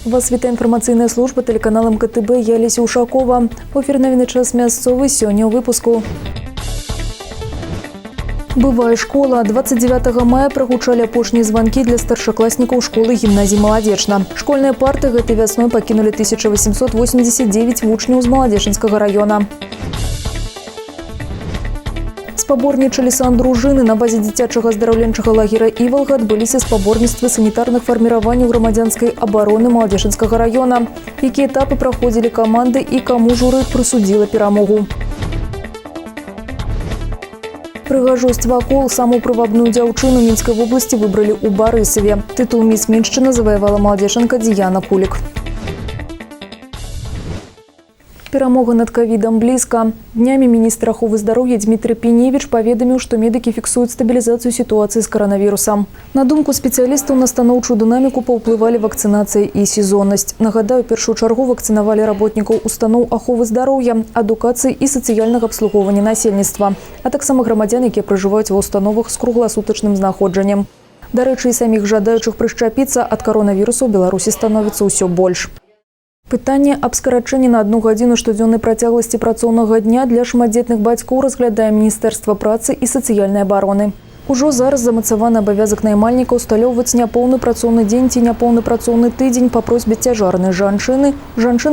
Вас вітае інфармацыйная служба тэлеканала МКТБ, я Леся Ушакова. У эфір навіны час мясцовы сёння ў выпуску. Бывая школа. 29 мая прагучалі апошнія званкі для старшакласнікаў школы гімназіі «Маладзечна». Школьныя парты гэтай вясной пакінулі 1889 вучняў з Маладзечнскага района. Спаборнічалі сандружыны. На базе дзіцячага аздараўленчага лагера «Івалга» адбыліся спаборніцтвы санітарных фарміраванняў грамадзянскай абароны Маладзечнскага района. Якія этапы праходзілі каманды і каму журы прысудзіла перамогу. Прыгажосць вакол. Самую прывабную дзяўчыну Мінскай вобласці выбралі ў Барысаве. Тытул міс Міншчына заваявала маладзечанка Діяна Кулік. Перамога над ковідам блізка. Днямі міністр аховы здароўя Дмітрий Пеневич паведаміў, што медыкі фіксуюць стабілізацыю сітуацыі з каранавірусам. На думку спецыялістаў, на станоўчую дынаміку паўплывалі вакцынацыя і сезоннасць. Нагадаю, першую чаргу вакцынавалі работнікаў устаноў аховы здароўя, адукацыі і сацыяльнага абслугоўвання насельніцтва, а таксама грамадзян, якія пражываюць ва ўстановах з кругласутачным знаходжаннем. Дарэчы, і саміх жадаючых прышчапіцца ад каронавірусу ў Беларусі становіцца ўсё больш. Пытанне аб скарачэнні на 1 гадзіну штодзённай працягласці працоўнага дня для шматдзетных бацькоў разглядае Міністэрства працы і сацыяльнай абароны. Ужо зараз замацаваны абавязак наймальніка усталёўваць няпоўны працоўны дзень ці няпоўны працоўны тыдзень па просьбе цяжарнай жанчыны,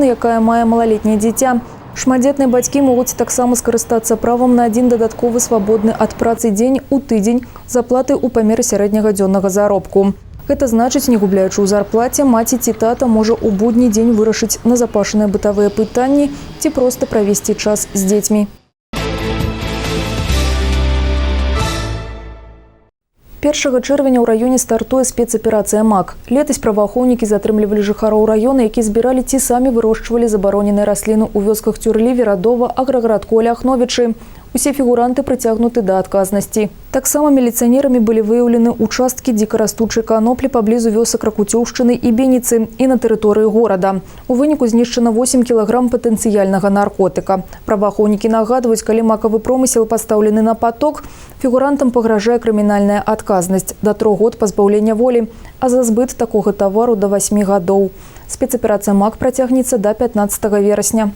якая мае малалетняе дзіця. Шматдзетныя бацькі могуць таксама скарыстацца правам на 1 дадатковы свабодны ад працы дзень у тыдзень з аплатай у памеры сярэдняга дзённага заробку. Гэта значыць, не губляючы ў зарплаце, маці ці тата можа ў будні дзень вырашыць назапашаныя бытавыя пытанні ці проста правесці час з дзецьмі. 1 чэрвеня ў раёне стартуе спецаперацыя «МАК». Летась праваахоўнікі затрымлівалі жыхароў раёна, якія збіралі ці самі вырошчвалі забароненыя расліны ў вёсках Цюрлі, Верадова, Аграгарадку, Ляхновічы. Усе фігуранты прыцягнуты да адказнасці. Таксама міліцыянерамі былі выяўлены участкі дзікарастучай каноплі паблізу вёсак Ракуцёўшчыны і Беніцы і на тэрыторыі горада. У выніку знішчана 8 кілаграм патэнцыяльнага наркотыка. Праваахоўнікі нагадваюць, калі макавы промысел пастаўлены на паток, фігурантам пагражае крымінальная адказнасць да 3 год пазбаўлення волі, а за збыт такога тавару да 8 гадоў. Спецаперацыя «МАК» працягнецца да 15 верасня.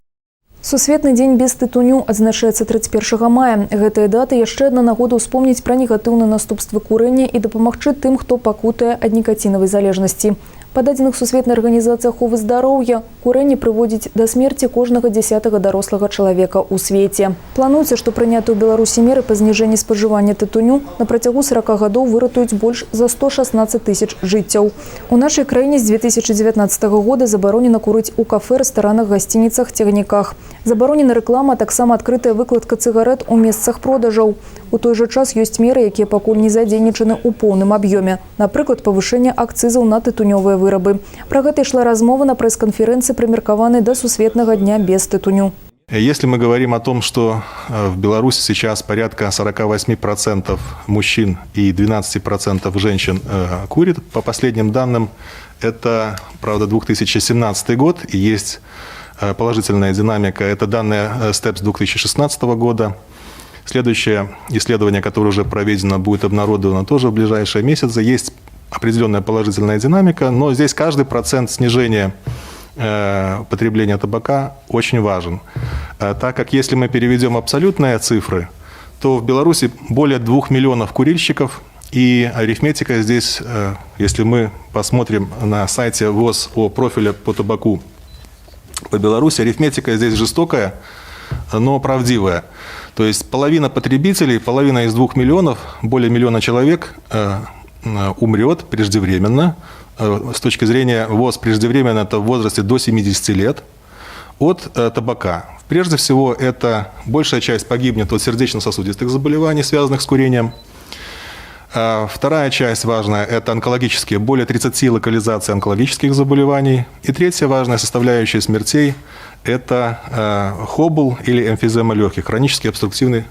Сусветны дзень без тытуню адзначаецца 31 мая. Гэтая дата яшчэ адна нагода ўспомніць пра негатыўныя наступствы курэння і дапамагчы тым, хто пакутае ад нікацінавай залежнасці. Па дадзеных Сусветнай арганізацыі аховы здароўя, курэнне прыводзіць да смерці кожнага 10-га дарослага чалавека ў свеце. Плануецца, што прынятыя ў Беларусі меры па зніжэнні спажывання тытуню на працягу 40 гадоў выратуюць больш за 116 тысяч жыццяў. У нашай краіне з 2019 года забаронена курыць у кафэ, рэстаранах, гасцініцах, цягніках. Забаронена рэклама, а таксама адкрытая выкладка цыгарэт у месцах продажаў. У той жа час ёсць меры, якія пакуль не задзейнічаны ў поўным аб'ёме. Напрыклад, павышэнне акцызаў на тытунёвыя вырабы. Пра гэта ішла размова на прэс-канферэнцыі, прымеркаванай да Сусветнага дня без тытуню. Если мы говорим о том, что в Беларуси сейчас порядка 48% мужчин и 12% женщин курит, по последним данным, это, правда, 2017 год, и есть положительная динамика. Это данные СТЭПС 2016 года. Следующее исследование, которое уже проведено, будет обнародовано тоже в ближайшие месяцы. Есть определенная положительная динамика, но здесь каждый процент снижения потребления табака очень важен. Так как если мы переведем абсолютные цифры, то в Беларуси более 2 миллионов курильщиков, и арифметика здесь, если мы посмотрим на сайте ВОЗ о профиле по табаку по Беларуси, арифметика здесь жестокая, но правдивая. То есть половина потребителей, половина из 2 миллионов, более миллиона человек умрет преждевременно. С точки зрения ВОЗ преждевременно это в возрасте до 70 лет от табака. Прежде всего, это большая часть погибнет от сердечно-сосудистых заболеваний, связанных с курением. Вторая часть важная – это онкологические, более 30 локализаций онкологических заболеваний. И третья важная составляющая смертей – это хобл или эмфизема легких, хронически обструктивная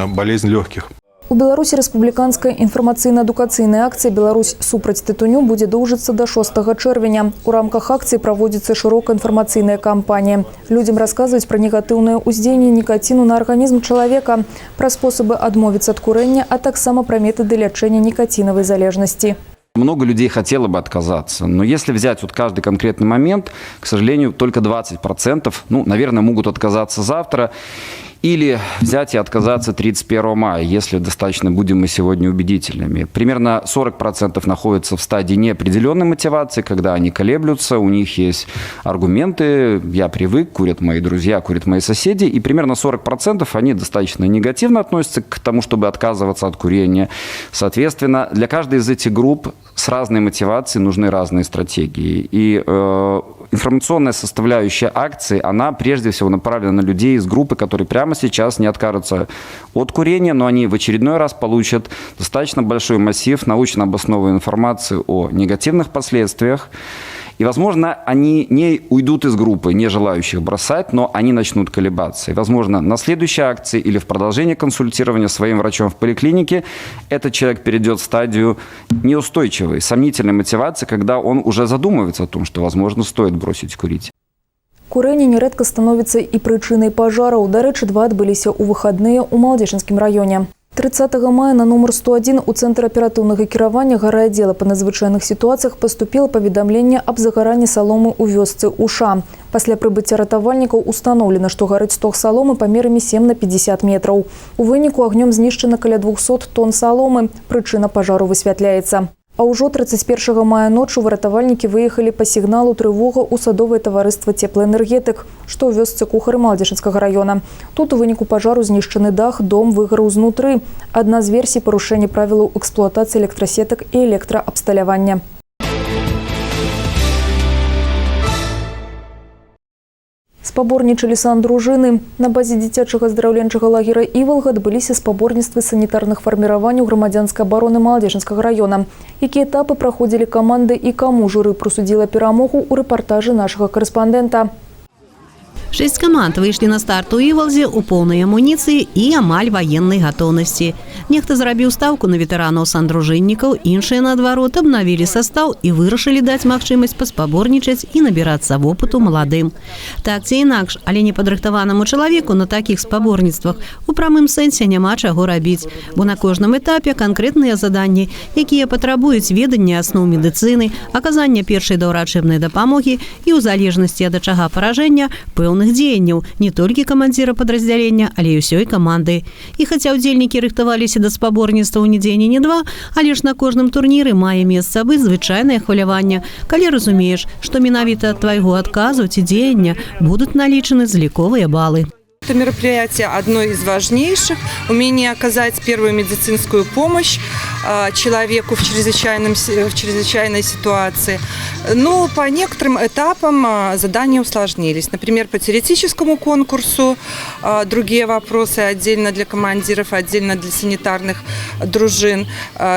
болезнь легких. У Беларусі рэспубліканская інфармацыйна-адукацыйная акцыя «Беларусь супраць тытуню» будзе доўжыцца да 6 чэрвеня. У рамках акцыі праводзіцца шырокая інфармацыйная кампанія. Людзям расказваюць пра негатыўнае ўздзеянне нікаціну на арганізм чалавека, пра спосабы адмовіцца ад курэння, а таксама пра метады лячэння нікацінавай залежнасці. Много людей хотело бы отказаться, но если взять вот каждый конкретный момент, к сожалению, только 20%, наверное, могут отказаться завтра. Или взять и отказаться 31 мая, если достаточно будем мы сегодня убедительными. Примерно 40% находятся в стадии неопределенной мотивации, когда они колеблются, у них есть аргументы, я привык, курят мои друзья, курят мои соседи, и примерно 40% они достаточно негативно относятся к тому, чтобы отказываться от курения. Соответственно, для каждой из этих групп с разной мотивацией нужны разные стратегии. И информационная составляющая акции, она прежде всего направлена на людей из группы, которые прямо сейчас не откажутся от курения, но они в очередной раз получат достаточно большой массив научно обоснованной информации о негативных последствиях. И, возможно, они не уйдут из группы, не желающих бросать, но они начнут колебаться. И, возможно, на следующей акции или в продолжении консультирования с своим врачом в поликлинике этот человек перейдет в стадию неустойчивой, сомнительной мотивации, когда он уже задумывается о том, что, возможно, стоит бросить курить. Курение нередко становится и причиной пожаров. До речі, 2 отбылися у выходные у Малдешинском районе. 30 мая на номер 101 у Центра оперативного кіравання гарайаддзела по надзвычайных ситуациях поступило поведомление об загаранні соломы у вёсцы Уша. Пасля прибыцця ратавальнікаў установлено, что горит сток соломы памерамі 7 на 50 метров. У выніку огнем знішчана каля 200 тонн соломы. Причина пожару высвятляется. А ўжо 31 мая ночью выратавальнікі выехали по сигналу тревога у садовое товариство «Теплоэнергетик», что у вёсцы Кухары Малдешинского района. Тут у выніку пожару знішчаны дах, дом выгараў знутры. Одна из версий порушения правил эксплуатации электросеток и электроабсталявання. Спаборнічалі сандружыны. На базе дзіцячага здараўленчага лагера «Івалга» адбыліся спаборніцтвы санітарных фарміраванняў грамадзянскай абароны Малдешинскага района. Якія этапы праходзілі каманды і каму журы прысудзіла перамогу ў рэпартажы нашага корэспандэнта. 6 команд вышли на старт у Івалзе у полной амуниции и амаль военной готовности. Нехта зрабіў ставку на ветеранов сандружыннікаў, іншыя, наадварот, обновили состав и вырашылі дать магчымасць паспаборнічаць и набираться опыту молодым. Так ці інакш, але непадрыхтаванаму чалавеку на таких спаборніцтвах у прамым сэнсе няма чаго рабіць, бо на кожным этапе конкретныя заданні, якія патрабуюць ведання асноў медыцыны, аказання першай даўрачэбнай дапамогі і ў залежнасці ад ачага паражэння пэўных дзеянняў не толькі камандзіра падраздзялення, але і ўсёй каманды. І хаця ўдзельнікі рыхтаваліся да спаборніцтваў ні дзень і ні два, але ж на кожным турніры мае месца быць звычайнае хваляванне, калі разумееш, што менавіта ад твайго адказу ці дзеяння будуць налічаны зліковыя балы. Это мероприятие одно из важнейших. Умение оказать первую медицинскую помощь человеку в чрезвычайной ситуации. Но по некоторым этапам задания усложнились. Например, по теоретическому конкурсу другие вопросы отдельно для командиров, отдельно для санитарных дружин,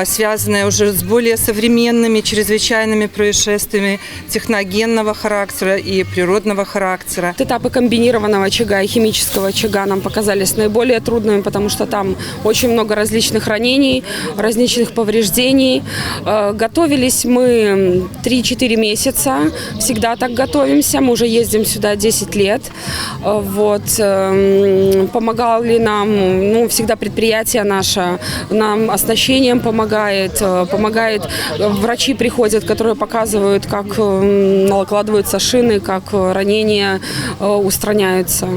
связанные уже с более современными чрезвычайными происшествиями техногенного характера и природного характера. Этапы комбинированного очага и химического очага нам показались наиболее трудными, потому что там очень много различных ранений, различных повреждений. Готовились мы 3-4 месяца, всегда так готовимся, мы уже ездим сюда 10 лет. Вот. Помогали нам, всегда предприятие наше, нам оснащением помогает, врачи приходят, которые показывают, как накладываются шины, как ранения устраняются.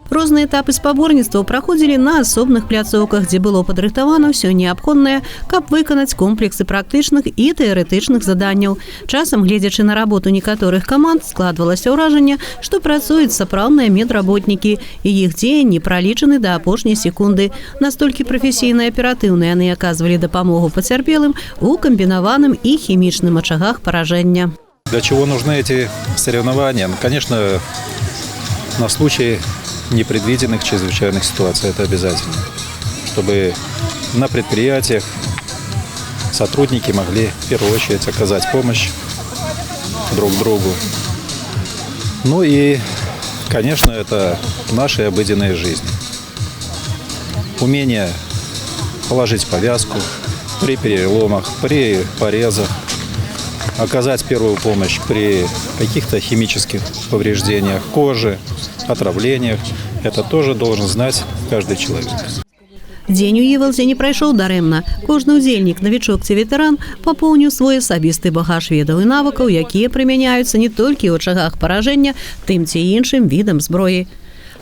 Розныя этапы спаборніцтваў праходзілі на асобных пляцоўках, дзе было падрыхтавана ўсё неабходнае, каб выканаць комплексы практычных і тэарэтычных заданняў. Часам, гледзячы на работу некаторых каманд, складвалася ўражанне, што працуюць сапраўдныя медработнікі, і іх дзеянні пралічаны да апошняй секунды. Настолькі прафесійна і аператыўна яны аказвалі дапамогу пацярпелым у камбінаваным і хімічным ачагах паражэння. Для чего нужны эти соревнования? Конечно, на случай непредвиденных чрезвычайных ситуаций это обязательно, чтобы на предприятиях сотрудники могли в первую очередь оказать помощь друг другу. Ну и, конечно, это наши обыденные жизни. Умение положить повязку при переломах, при порезах, оказать первую помощь при каких-то химических повреждениях кожи, отравлениях. Это тоже должен знать каждый человек. Дзень у Івалзе не прайшоў дарэмна. Кожны ўдзельнік, навічок ці ветэран, папоўніў свой асабісты багаж ведаў і навыкаў, якія прымяняюцца не толькі ў ачагах паражэння тым ці іншым відам зброі.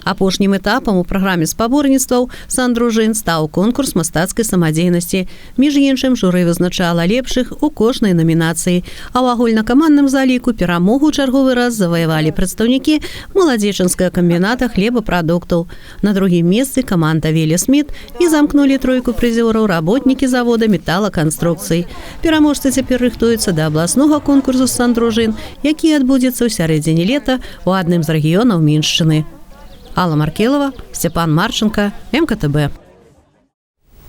Апошнім этапам у праграме спаборніцтваў «Сан-дружын» стаў конкурс мастацкай самадзейнасці. Між іншым, журы вызначала лепшых у кожнай намінацыі. А ў агульнакамандным заліку перамогу ў чарговы раз заваявалі прадстаўнікі маладзечанскага камбіната хлебапрадуктаў. На другім месцы каманда «Велі Сміт» і замкнулі тройку прызёраў работнікі завода металаканструкцый. Пераможцы цяпер рыхтуюцца да абласнога конкурсу «Сан-дружын», які адбудзецца ў сярэдзіне лета ў адным з рэгіёнаў Міншчыны. Алла Маркелова, Степан Марченко, МКТБ.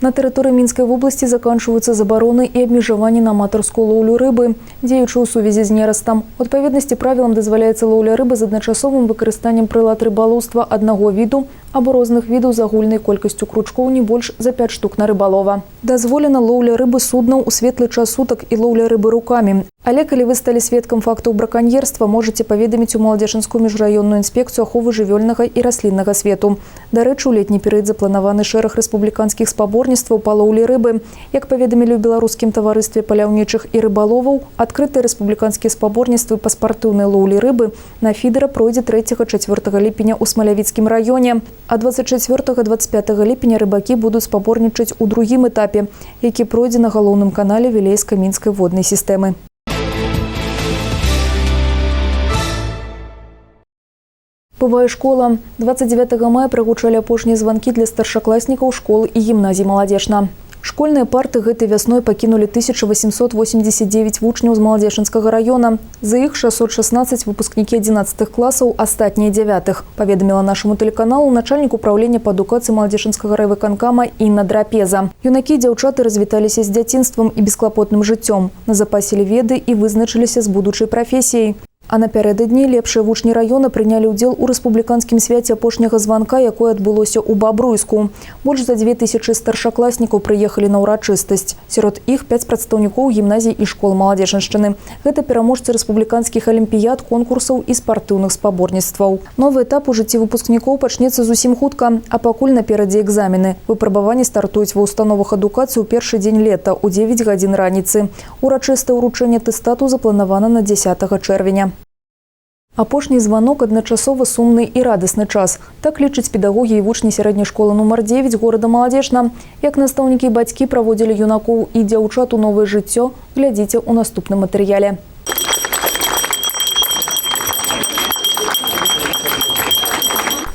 На тэрыторыі Мінскай вобласці заканчваюцца забароны і абмежаванні на аматарскую лоўлю рыбы, дзеючы ў сувязі з нерастам. У адпаведнасці правілам дазваляецца лоўля рыбы з адначасовым выкарыстаннем прылад рыбалоўства аднаго віду або розных відаў з агульнай колькасцю кручкоў не больш за 5 штук на рыбалова. Дазволена лоўля рыбы суднаў у светлы час сутак і лоўля рыбы рукамі. Але калі вы сталі сведкам фактаў браканьерства, можаце паведаміць у Маладзечанскую міжраённую інспекцыю аховы жывёльнага і расліннага свету. Дарэчы, у летні перыяд запланаваны шэраг рэспубліканскіх спаборніцтваў па лоўлі рыбы. Як паведамілі ў беларускім таварыстве паляўнічых і рыбаловаў, адкрытыя рэспубліканскія спаборніцтвы па спартыўнай лоўлі рыбы на фідера пройдзе 3-4 ліпеня ў Смалявіцкім раёне. А 24-25 ліпеня рыбакі будуць спаборнічаць у другім этапе, які пройдзе на галоўным канале Вілейска-Мінскай воднай сістэмы. Бывае школа. 29 мая прагучалі апошнія званкі для старшакласнікаў школ і гімназій «Маладзечна». Школьныя парты гэтай вясной пакінулі 1889 вучняў з Маладзечанскага раёна. За іх 616 выпускнікі 11 класаў, астатнія 9-х, паведаміла нашаму тэлеканалу начальнік управлення па адукацыі Маладзечанскага райвыканкама Інна Драпеза. Юнакі і дзяўчаты развіталіся з дзяцінствам і бесклапотным жыццём, назапасілі веды і вызначыліся з будучай прафесіяй. А напярэдадні лепшыя вучні раёна прынялі ўдзел у рэспубліканскім свяце апошняга званка, якое адбылося ў Бабруйску. Больш за 2000 старшакласнікаў прыехалі на ўрачыстасць. Сярод іх 5 прадстаўнікоў гімназій і школ Маладзечаншчыны. Гэта пераможцы рэспубліканскіх алімпіяд, конкурсаў і спартыўных спаборніцтваў. Новы этап у жыцці выпускнікоў пачнецца зусім хутка, а пакуль наперадзе экзамены. Выпрабаванні стартуюць ва ўстановах адукацыі ў першы дзень лета ў 9 гадзін раніцы. Урачыстае ўручэнне тэстату запланавана на 10 чэрвеня. Апошні званок адначасова сумны і радасны час. Так лічаць педагогі і вучні сярэдняй школы нумар 9 горада Маладзечна. Як настаўнікі і бацькі праводзілі юнакоў і дзяўчат у новае жыццё, глядзіце ў наступным матэрыяле.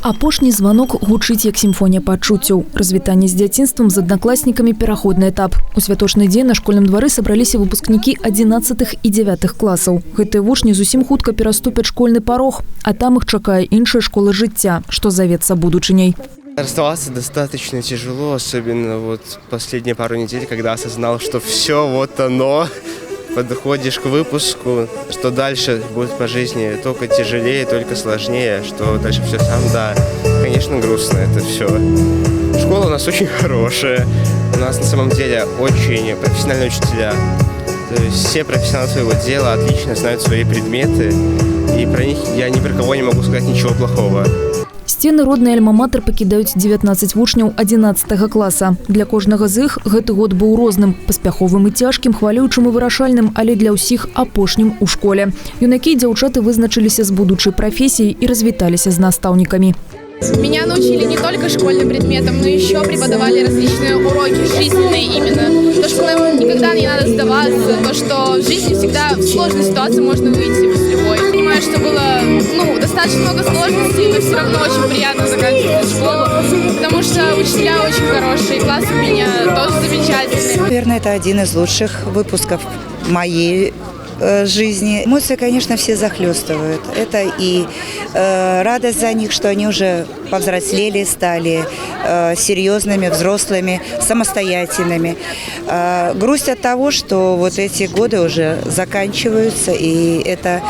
Апошні званок гучыць як сімфонія пачуццяў. Развітанне з дзяцінствам з аднакласнікамі пераходны этап. У святочны дзень на школьным двары сабраліся выпускнікі 11-х і 9-х класаў. Гэтыя вучні зусім хутка пераступяць школьны парог, а там іх чакае іншая школа жыцця, што завецца будучыняй. Расставаться достаточно тяжело, особенно последние пару недель, когда осознал, что все, вот оно. Подходишь к выпуску, что дальше будет по жизни только тяжелее, только сложнее, что дальше все сам, да, конечно, грустно это все. Школа у нас очень хорошая, у нас на самом деле очень профессиональные учителя. То есть все профессионалы своего дела отлично знают свои предметы, и про них я ни про кого не могу сказать ничего плохого. Сцены роднай альма-матэр пакідаюць 19 вучняў 11 класа. Для кожнага з іх гэты год быў розным, паспяховым і цяжкім, хвалючым і вырашальным, але для ўсіх апошнім у школе. Юнакі і дзяўчаты вызначыліся з будучай прафесіяй і развіталіся з настаўнікамі. Меня научили не только школьным предметам, но еще преподавали различные уроки жизненные именно. То, что нам никогда не надо сдаваться, то, что в жизни всегда в сложной ситуации можно выйти с любой. Я понимаю, что было достаточно много сложностей, но все равно очень приятно заканчивать школу, потому что учителя очень хорошие, класс у меня тоже замечательный. Наверное, это один из лучших выпусков моей жизни. Эмоции, конечно, все захлестывают. Это и радость за них, что они уже повзрослели, стали серьезными, взрослыми, самостоятельными. Грусть от того, что вот эти годы уже заканчиваются, и это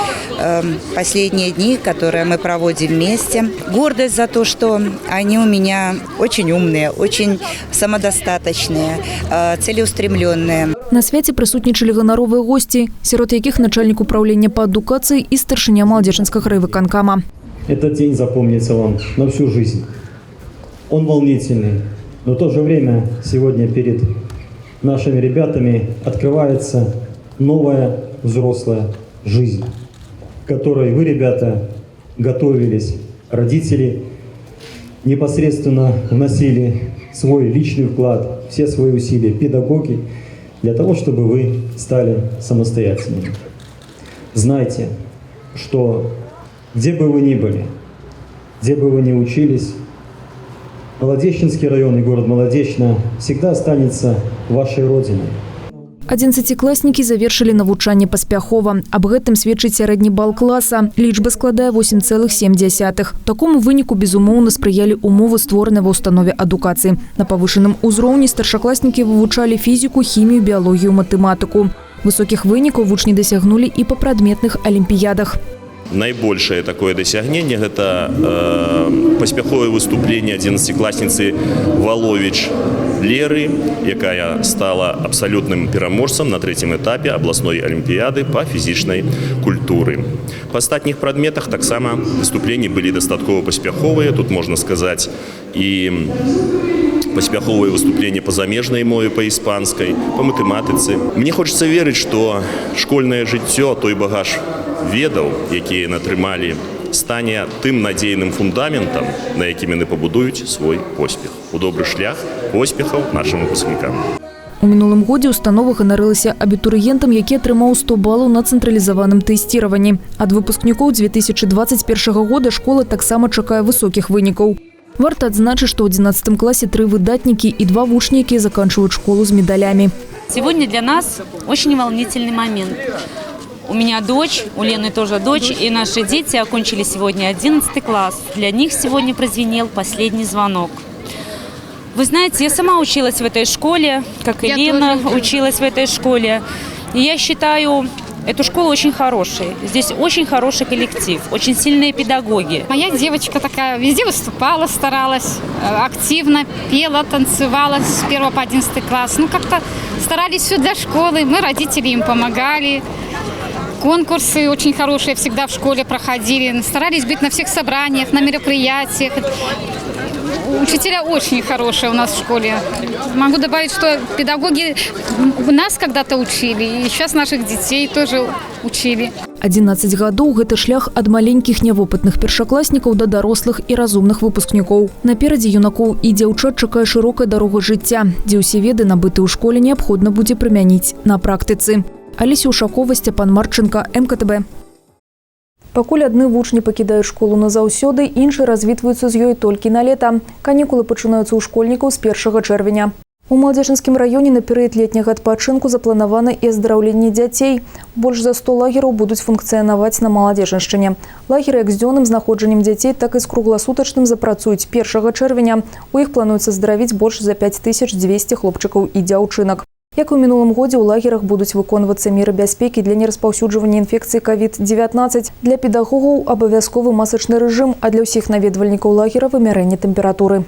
последние дни, которые мы проводим вместе. Гордость за то, что они у меня очень умные, очень самодостаточные, целеустремленные. На свяце прысутнічалі ганаровыя госці, сярод якіх начальник управления по адукации и старшыня Маладзечанскага райвыканкама. Этот день запомнится вам на всю жизнь. Он волнительный, Но в то же время сегодня перед нашими ребятами открывается новая взрослая жизнь, к которой вы, ребята, готовились. Родители непосредственно вносили свой личный вклад, все свои усилия, педагоги, для того, чтобы вы стали самостоятельными. Знайте, что где бы вы ни были, где бы вы ни учились, Молодечнинский район и город Молодечна всегда останется вашей родиной. 11-класнікі завершылі навучанне паспяхова. Аб гэтым сведчыць сярэдні бал класа. Лічба складае 8,7. Такому выніку, безумоўна, спрыялі умовы, створаныя ва ўстанове адукацыі. На павышаным узроўні старшакласнікі вывучалі фізіку, хімію, біялогію, матэматыку. Высокіх вынікаў вучні дасягнулі і па прадметных алімпіядах. Найбольшее такое досягнение – это паспяховае выступленне 11-классницы Волович Леры, якая стала абсолютным пераможцам на 3-м этапе областной олимпиады по физичной культуры. По астатніх предметах так само выступления были дастаткова паспяховыя. Тут можно сказать и паспяховые выступления по замежной мове, по испанской, по математике. Мне хочется верить, что школьное жыццё, той багаж ведаў, якія натрымалі, стане тым надзейным фундаментам, на якім яны пабудуюць свой поспех. У добры шлях поспехаў нашим выпускнікам. У мінулым годзе установа ганарылася абітурыентам, які атрымаў 100 балаў на цэнтралізаваным тэсціраванні. Ад выпускнікоў 2021 года школа таксама чакае высокіх вынікаў. Варта адзначыць, што ў 11 класе 3 выдатнікі і 2 вучні, якія заканчивают школу с медалями. Сегодня для нас очень волнительный момент. У меня дочь, у Лены тоже дочь, и наши дети окончили сегодня 11 класс. Для них сегодня прозвенел последний звонок. Вы знаете, я сама училась в этой школе, как и Лена училась в этой школе. И я считаю эту школу очень хорошей. Здесь очень хороший коллектив, очень сильные педагоги. Моя девочка такая везде выступала, старалась, активно пела, танцевала с 1 по 11 класс. Ну, как-то старались все для школы, мы, родители, им помогали. Конкурсы очень хорошие всегда в школе проходили. Старались быть на всех собраниях, на мероприятиях. Учителя очень хорошие у нас в школе. Могу добавить, что педагоги нас когда-то учили, и сейчас наших детей тоже учили. 11 гадоў – гэта шлях ад маленькіх нявопытных першакласнікаў да дарослых і разумных выпускнікоў. Наперадзе юнакоў і дзяўчат чакае шырокая дарога жыцця, дзе ўсе веды, набытыя ў школе, неабходна будзе прымяніць на практыцы. Алеся Ушакова, Степан Марченко, МКТБ. Пакуль адны вучні пакідаюць школу назаўсёды, іншыя развітваюцца з ёй толькі на лета. Канікулы пачынаюцца ў школьнікаў з 1 чэрвеня. У Малодзечынскім раёне на перыяд летняга адпачынку запланавана і аздараўленне дзяцей. Больш за 100 лагераў будуць функцыянаваць на Малодзечыншчыне. Лагеры як з дзённым знаходжаннем дзяцей, так і з кругласутачным запрацуюць 1 чэрвеня. У іх плануецца здаравіць больш за 5200 хлопчыкаў і дзяўчынак. Як у мінулым годзе, у лагерах будуць выконвацца меры бяспекі для нераспаўсюджвання інфекцыі COVID-19. Для педагогаў абавязковы масачны рэжым, а для ўсіх наведвальнікаў лагера вымярэнне тэмпературы.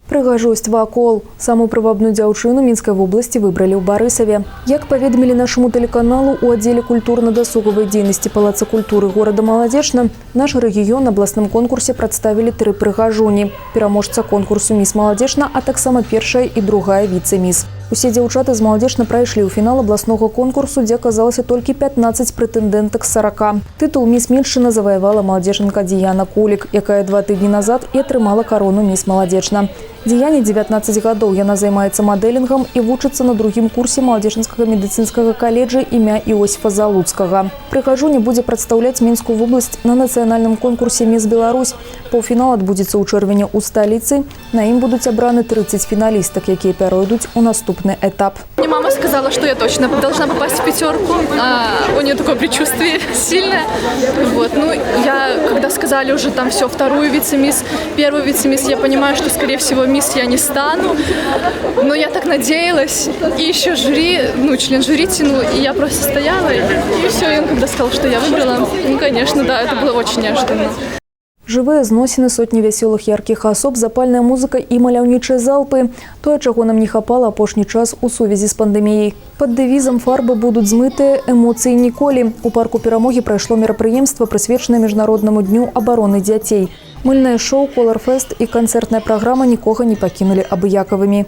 Прыгажосць вакол. Самую прывабную дзяўчыну Мінскай вобласці выбралі ў Барысаве. Як паведамілі нашаму тэлеканалу, у аддзеле культурна-дасуговай дзейнасці Палаца культуры горада Малодечна наш рэгіён на абласным конкурсе прадставілі 3 прыгажуні. Пераможца конкурсу «Міс Малодечна», а таксама першая і другая віцэ-міс. Усе дзяўчаты з Малодечна прайшлі ў фінал абласнога конкурсу, дзе аказалася толькі 15 прэтэндэнтак з 40. Тытул «Міс Міншчына» заваявала малодзечанка Діяна Кулік, якая 2 тыдні назад і атрымала карону «Міс Малодечна». Діяне 19 гадоў, яна займаецца мадэлінгам і вучыцца на 2-м курсе Малодечынскага медыцынскага каледжа імя Іосіфа Залуцкага. Прыгажуня будзе прадстаўляць Мінскую вобласць на нацыянальным конкурсе «Міс Беларусь». Паўфінал адбудзецца ў чэрвені ў сталіцы. На ім будуць абраны 30 фіналістак, якія пяройдуць у наступны этап. Мне мама сказала, что я точно должна попасть в 5. У нее такое предчувствие сильное. Вот. Ну, я, когда сказали уже там все, 2-ю вице-мисс, 1-ю вице-мисс, я понимаю, что, скорее всего, мисс я не стану. Но я так надеялась. И еще жюри, член жюри тянул, и я просто стояла. И все, и он когда сказал, что я выбрала, ну, конечно, да, это было очень неожиданно. Жывыя зносіны, сотні вясёлых яркіх асоб, запальная музыка і маляўнічыя залпы. Тое, чаго нам не хапала апошні час у сувязі з пандэміяй. Пад дэвізам «Фарбы будуць змытыя, эмоцыі ніколі». У парку Перамогі прайшло мерапрыемства, прысвечанае Міжнароднаму дню абароны дзяцей. Мыльнае шоу, колар-фест і канцэртная праграма нікога не пакінулі абыякавымі.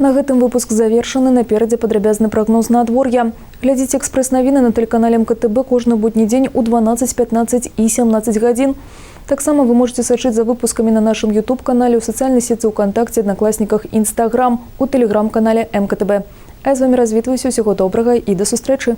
На гэтым выпуск завершаны. Наперадзе падрабязны прагноз надвор'я. Глядзіце экспрэс-навіны на тэлеканале МКТБ кожны будні дзень у 12, 15 і 17 гадзін. Таксама вы можете сачыць за выпускамі на нашым YouTube-канале, у сацыяльнай сетцы ВКонтакте, Аднакласніках, Instagram, у тэлеграм-канале МКТБ. А я з вами развітваюся. Усяго добрага і да сустрэчы.